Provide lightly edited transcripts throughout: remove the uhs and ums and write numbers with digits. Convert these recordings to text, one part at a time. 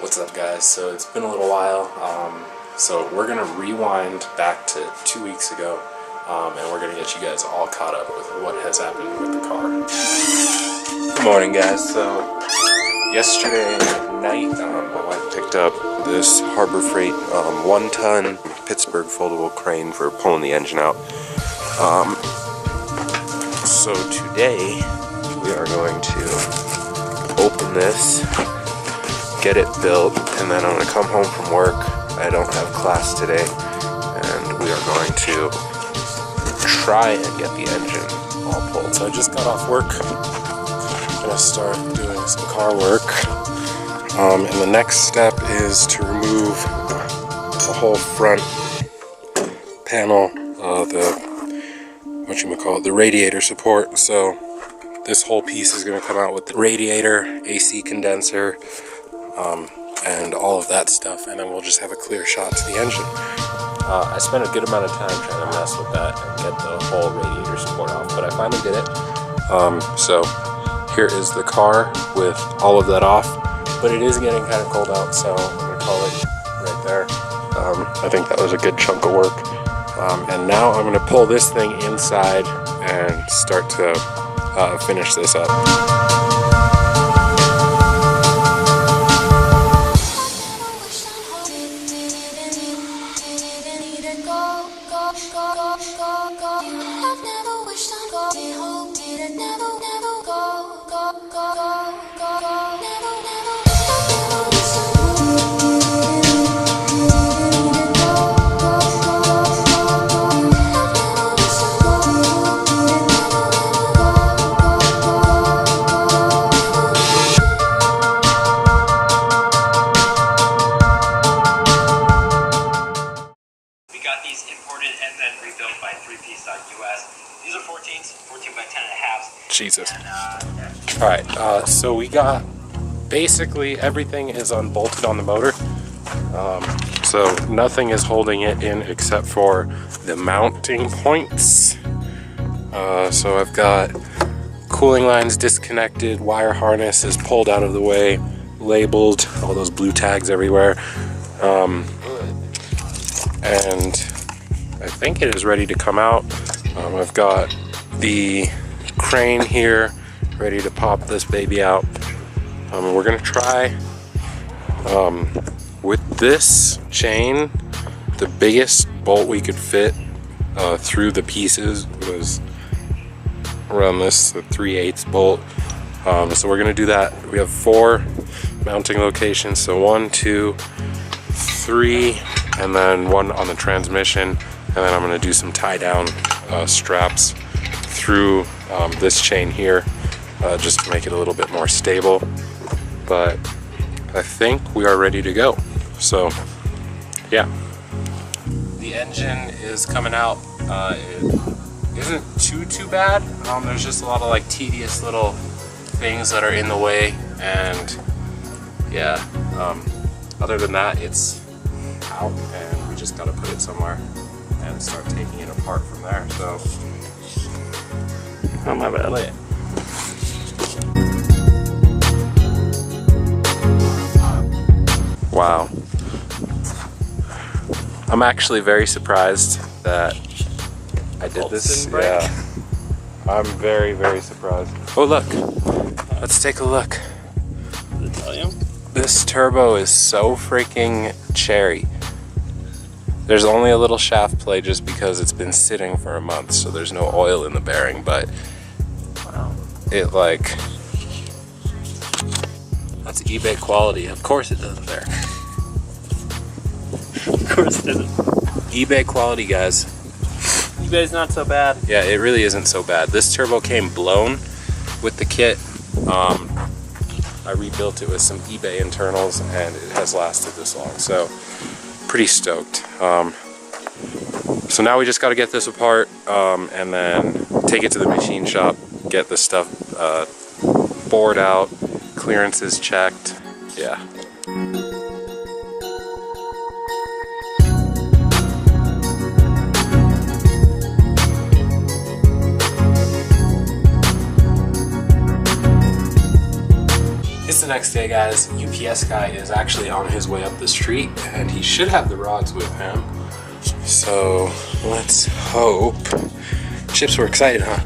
What's up, guys? So it's been a little while, so we're gonna rewind back to 2 weeks ago, and we're gonna get you guys all caught up with what has happened with the car. Good morning, guys. So yesterday night, I went and picked up this Harbor Freight 1-ton Pittsburgh foldable crane for pulling the engine out. So today we are going to open this, get it built, and then I'm going to come home from work. I don't have class today, and we are going to try and get the engine all pulled. So I just got off work. I'm going to start doing some car work. And the next step is to remove the whole front panel, the radiator support. So this whole piece is going to come out with the radiator, AC condenser, and all of that stuff, and then we'll just have a clear shot to the engine. I spent a good amount of time trying to mess with that and get the whole radiator support off, but I finally did it. So here is the car with all of that off, but it is getting kind of cold out, so I'm going to call it right there. I think that was a good chunk of work. And now I'm going to pull this thing inside and start to finish this up. Jesus. Alright, so we got basically everything is unbolted on the motor. So nothing is holding it in except for the mounting points. So I've got cooling lines disconnected, wire harness is pulled out of the way, labeled, all those blue tags everywhere. And I think it is ready to come out. I've got the crane here ready to pop this baby out. We're gonna try with this chain. The biggest bolt we could fit through the pieces was around this, the 3/8 bolt. So we're gonna do that. We have 4 mounting locations, so 1, 2, 3, and then 1 on the transmission, and then I'm gonna do some tie down straps through this chain here, just to make it a little bit more stable. But I think we are ready to go. So yeah, the engine is coming out. It isn't too bad. There's just a lot of like tedious little things that are in the way, and yeah, other than that, it's out, and we just got to put it somewhere and start taking it apart from there. So oh, my bad. Wow. I'm actually very surprised that I did this. Yeah. I'm very, very surprised. Oh, look. Let's take a look. Did it tell you? This turbo is so freaking cherry. There's only a little shaft play just because it's been sitting for a month, so there's no oil in the bearing, but wow, it like, that's eBay quality. Of course it doesn't there. Of course it doesn't. eBay quality, guys. eBay's not so bad. Yeah, it really isn't so bad. This turbo came blown with the kit. I rebuilt it with some eBay internals, and it has lasted this long, so pretty stoked. So now we just got to get this apart, and then take it to the machine shop, get the stuff bored out, clearances checked. Yeah. the next day, guys. UPS guy is actually on his way up the street, and he should have the rods with him. So let's hope. Chips were excited, huh?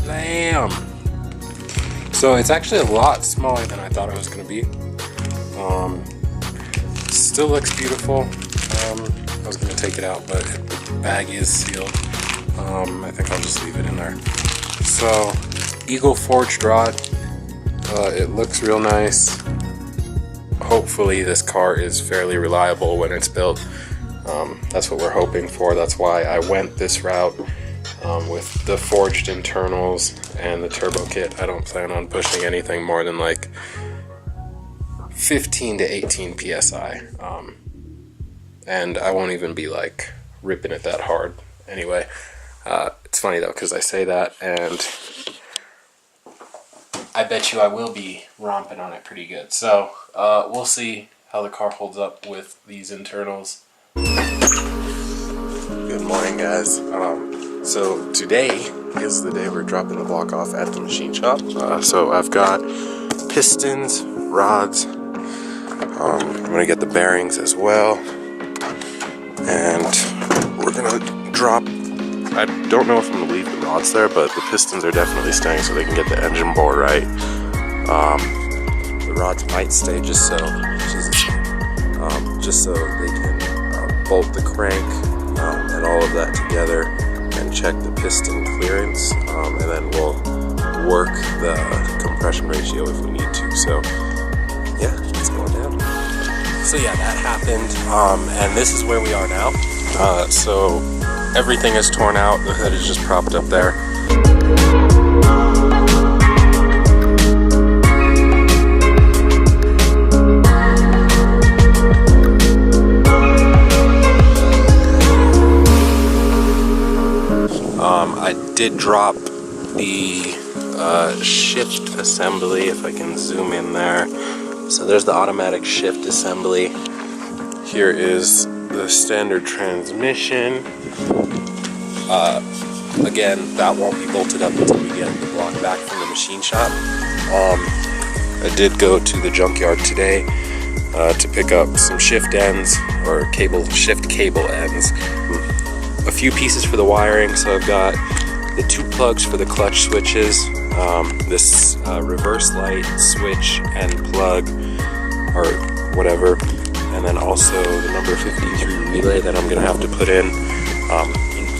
Bam! So it's actually a lot smaller than I thought it was going to be. Still looks beautiful. I was going to take it out, but the bag is sealed. I think I'll just leave it in there. So, Eagle forged rod. It looks real nice. Hopefully this car is fairly reliable when it's built. That's what we're hoping for. That's why I went this route. With the forged internals and the turbo kit. I don't plan on pushing anything more than like 15 to 18 psi, and I won't even be like ripping it that hard anyway. It's funny though, because I say that and I bet you I will be romping on it pretty good. So we'll see how the car holds up with these internals. Good morning, guys. So today is the day we're dropping the block off at the machine shop. So I've got pistons, rods. I'm gonna get the bearings as well, and we're gonna drop. I don't know if I'm gonna leave the rods there, but the pistons are definitely staying so they can get the engine bore right. The rods might stay just so they can bolt the crank and all of that together and check the piston clearance, and then we'll work the compression ratio if we need to. So yeah, it's going down. So yeah, that happened, and this is where we are now. So everything is torn out, the hood is just propped up there. I did drop the shift assembly, if I can zoom in there. So there's the automatic shift assembly. Here is the standard transmission. Again, that won't be bolted up until we get the block back from the machine shop. I did go to the junkyard today to pick up some shift ends, or shift cable ends. A few pieces for the wiring. So I've got the 2 plugs for the clutch switches, this reverse light switch and plug, or whatever, and then also the number 53 relay that I'm gonna have to put in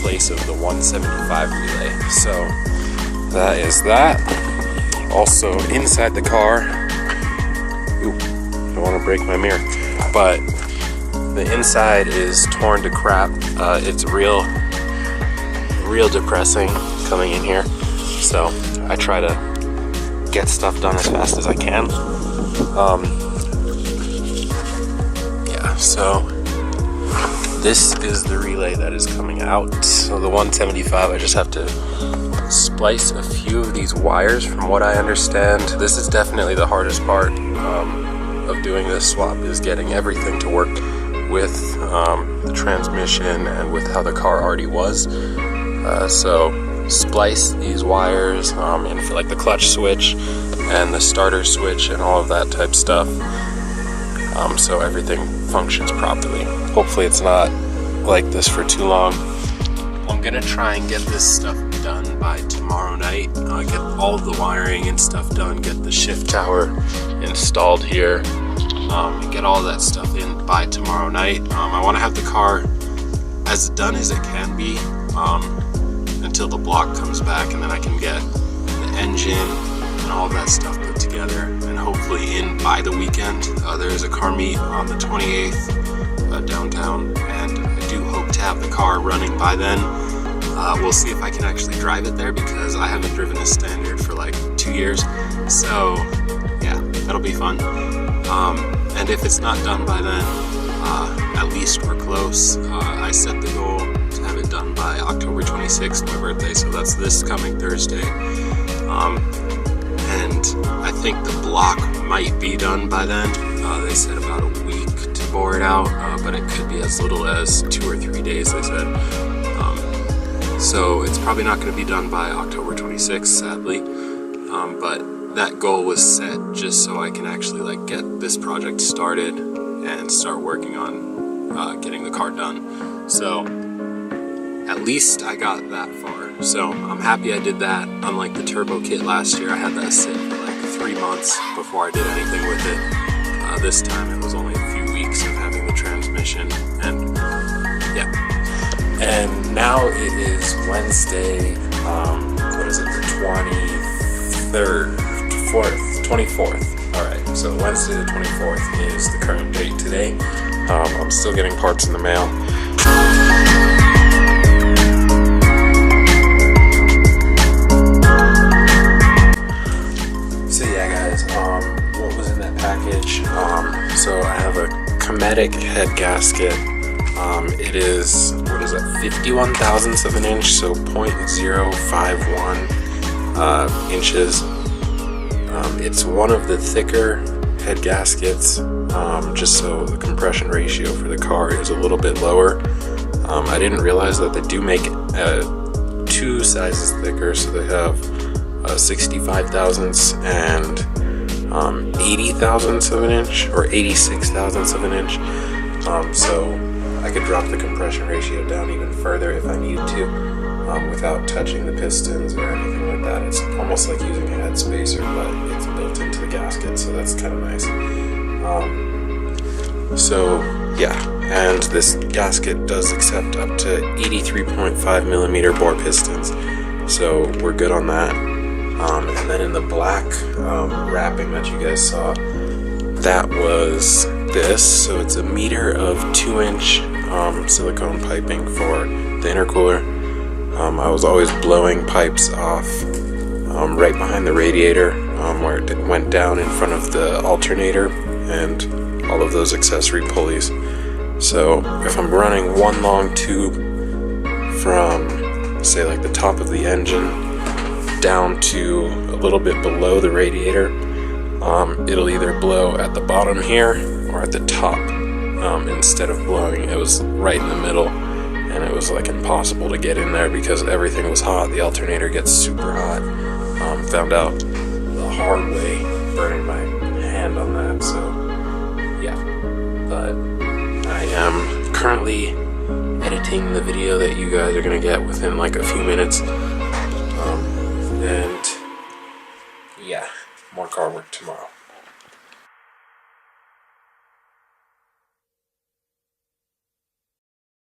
place of the 175 relay. So that is that. Also inside the car, ooh, don't want to break my mirror, but the inside is torn to crap. It's real depressing coming in here. So I try to get stuff done as fast as I can. Yeah, so this is the relay that is coming out. So the 175, I just have to splice a few of these wires from what I understand. This is definitely the hardest part of doing this swap, is getting everything to work with the transmission and with how the car already was. So splice these wires in for like the clutch switch and the starter switch and all of that type stuff, so everything functions properly. Hopefully it's not like this for too long. I'm gonna try and get this stuff done by tomorrow night. Get all of the wiring and stuff done, get the shift tower installed here, and get all that stuff in by tomorrow night. I want to have the car as done as it can be until the block comes back, and then I can get the engine and all of that stuff put together and hopefully in by the weekend. There is a car meet on the 28th downtown, and I do hope to have the car running by then. We'll see if I can actually drive it there, because I haven't driven a standard for like 2 years. So yeah, that'll be fun. And if it's not done by then, at least we're close. I set the goal to have it done by October 26th, my birthday, so that's this coming Thursday. And I think the block might be done by then. They said about a week to bore it out, but it could be as little as 2 or 3 days, they said. So it's probably not going to be done by October 26th, sadly. But that goal was set just so I can actually like get this project started and start working on getting the car done. So at least I got that far. So I'm happy I did that. Unlike the turbo kit last year, I had that sit for like 3 months before I did anything with it. This time it was only a few weeks of having the transmission, and yeah. And now it is Wednesday, what is it, the 23rd, 24th. Alright, so Wednesday the 24th is the current date today. I'm still getting parts in the mail. So yeah guys, what was in that package? So I have a Cometic head gasket. It is, what is that, 51 thousandths of an inch, so 0.051 inches. It's one of the thicker head gaskets, just so the compression ratio for the car is a little bit lower. I didn't realize that they do make 2 sizes thicker, so they have 65 thousandths and 80 thousandths of an inch, or 86 thousandths of an inch. So I could drop the compression ratio down even further if I needed to, without touching the pistons or anything like that. It's almost like using a head spacer, but it's built into the gasket, so that's kind of nice. So yeah, and this gasket does accept up to 83.5 millimeter bore pistons, so we're good on that. And then in the black wrapping that you guys saw, that was this. So it's a meter of 2-inch silicone piping for the intercooler. I was always blowing pipes off right behind the radiator, where it went down in front of the alternator and all of those accessory pulleys. So if I'm running one long tube from, say, like the top of the engine down to a little bit below the radiator, it'll either blow at the bottom here or at the top. Instead of blowing, it was right in the middle, and it was like impossible to get in there because everything was hot. The alternator gets super hot. Found out the hard way, burning my hand on that. So yeah, but I am currently editing the video that you guys are gonna get within like a few minutes. And yeah, more car work tomorrow.